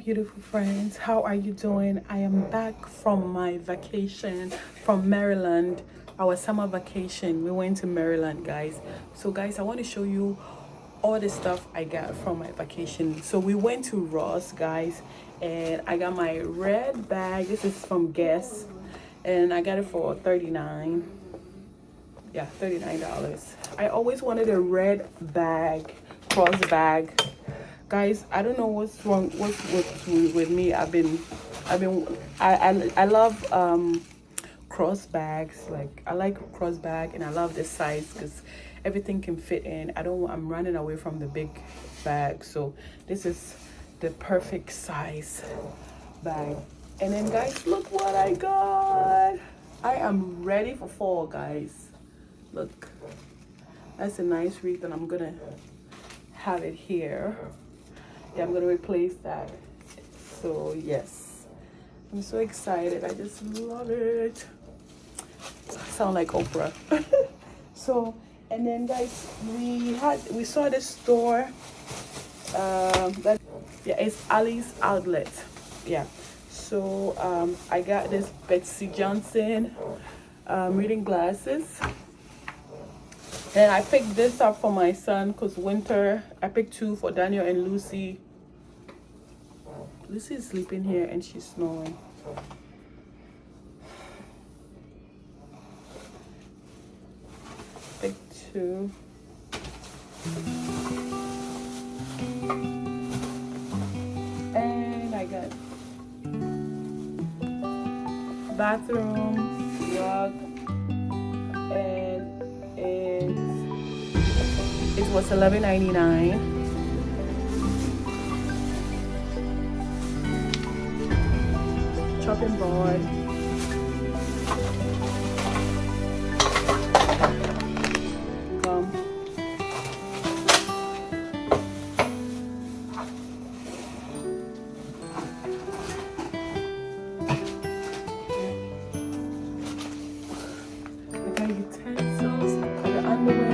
beautiful friends, how are you doing? I am back from my vacation from Maryland, our summer vacation. We went to Maryland, guys. So guys, I want to show you all the stuff I got from my vacation. So we went to Ross, guys, and I got my red bag. This is from Guess, and I got it for $39. Yeah, $39. I always wanted a red bag, cross bag. Guys, I don't know what's wrong, with me. I love cross bags. Like, I like cross bag, and I love this size because everything can fit in. I'm running away from the big bag, so this is the perfect size bag. And then guys, look what I got. I am ready for fall, guys. Look, that's a nice wreath, and I'm gonna have it here. Yeah, I'm gonna replace that. So yes, I'm so excited. I just love it. I sound like Oprah. So, and then guys, we saw this store it's Ali's Outlet. Yeah. So I got this Betsy Johnson reading glasses. And I picked this up for my son because winter. I picked two for Daniel and Lucy. Lucy is sleeping here and she's snoring. Picked two. And I got bathroom rug, and it was $11.99. Chopping board. Gum. I got utensils for the underwear.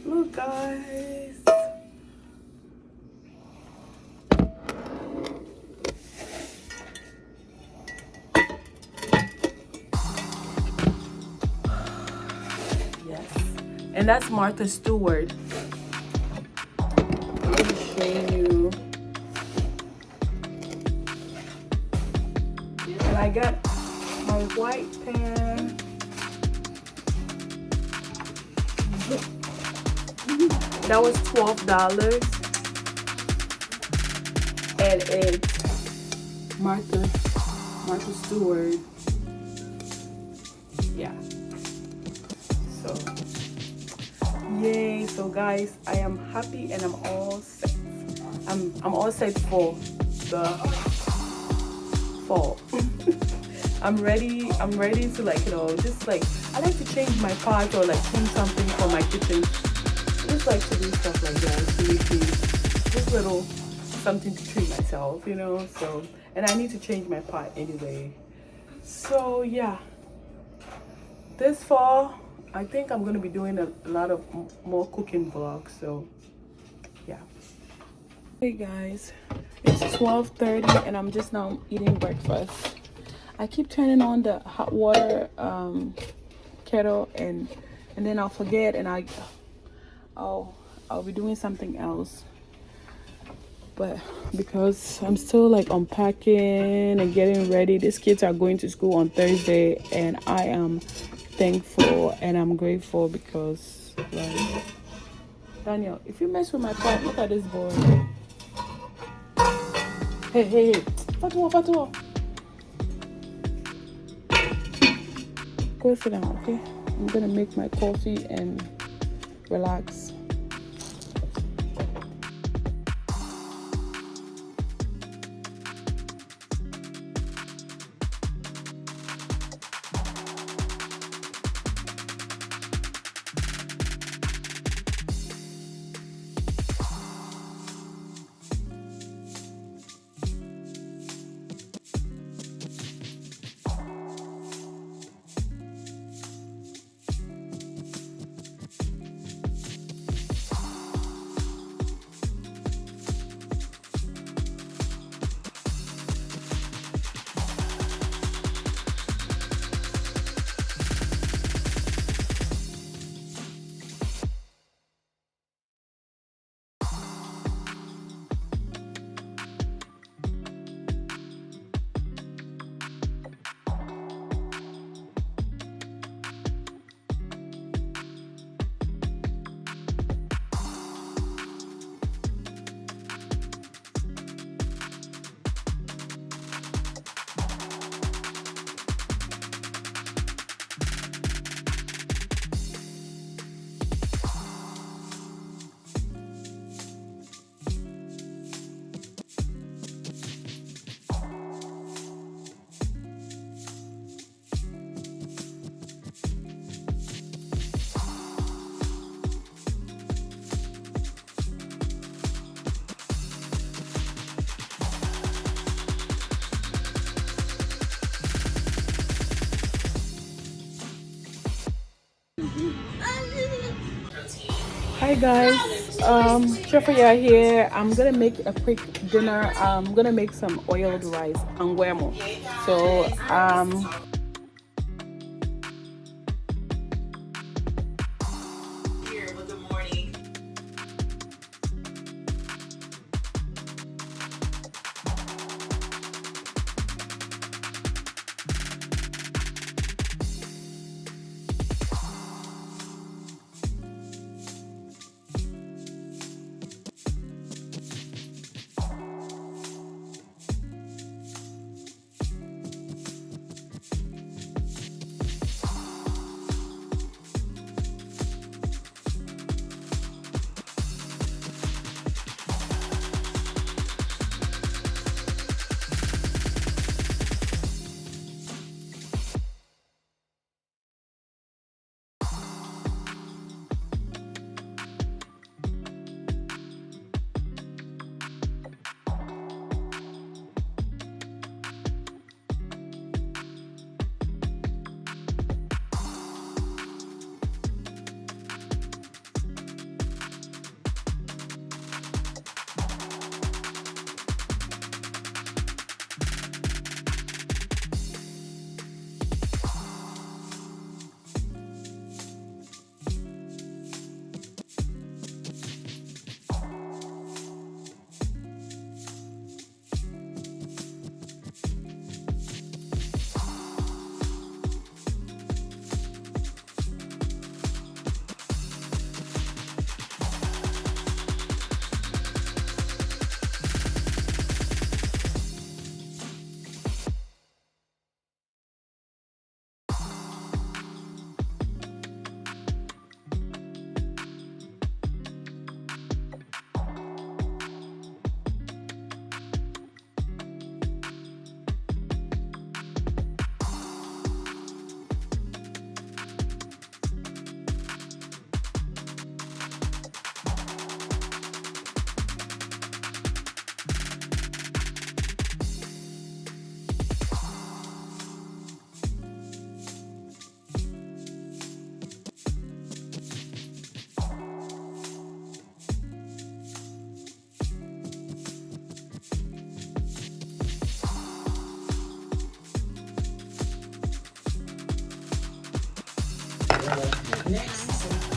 Look, guys. Yes. And that's Martha Stewart. Let me show you. And I got my white pen. That was $12. And it's Martha Stewart. Yeah. So yay. So guys, I am happy and I'm all set. I'm all set for the fall. I'm ready to, like, just like, I like to change my pot or like change something for my kitchen. I just like to do stuff like that to make me just little something to treat myself, so, and I need to change my pot anyway. So yeah, this fall I think I'm gonna be doing a lot of more cooking vlogs. So yeah. Hey guys, it's 12:30 and I'm just now eating breakfast. I keep turning on the hot water kettle and then I'll forget and I'll be doing something else. but because I'm still like unpacking and getting ready, these kids are going to school on Thursday, and I am thankful and I'm grateful because, like, Daniel, if you mess with my pot, look at this boy. Hey, hey, hey, Fatwa, Fatwa, go sit down, okay? I'm gonna make my coffee and relax. Hi guys, Chef Aya here. I'm gonna make a quick dinner. I'm gonna make some oiled rice, anguemo. So Next,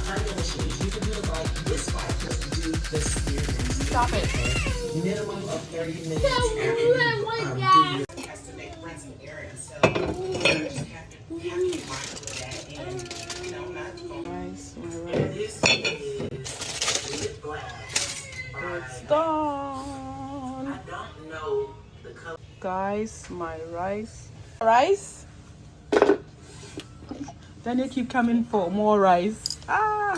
cardio machines. You can do it like this 5 plus to do Stop it. Minimum of 30 minutes after you do your estimate rental area. So you just have to be mindful of that. And, you know, not going Rice, my and rice. this is lip glass. It's done. I don't know the color. Guys, my rice. Rice? Then you keep coming for more rice. Ah!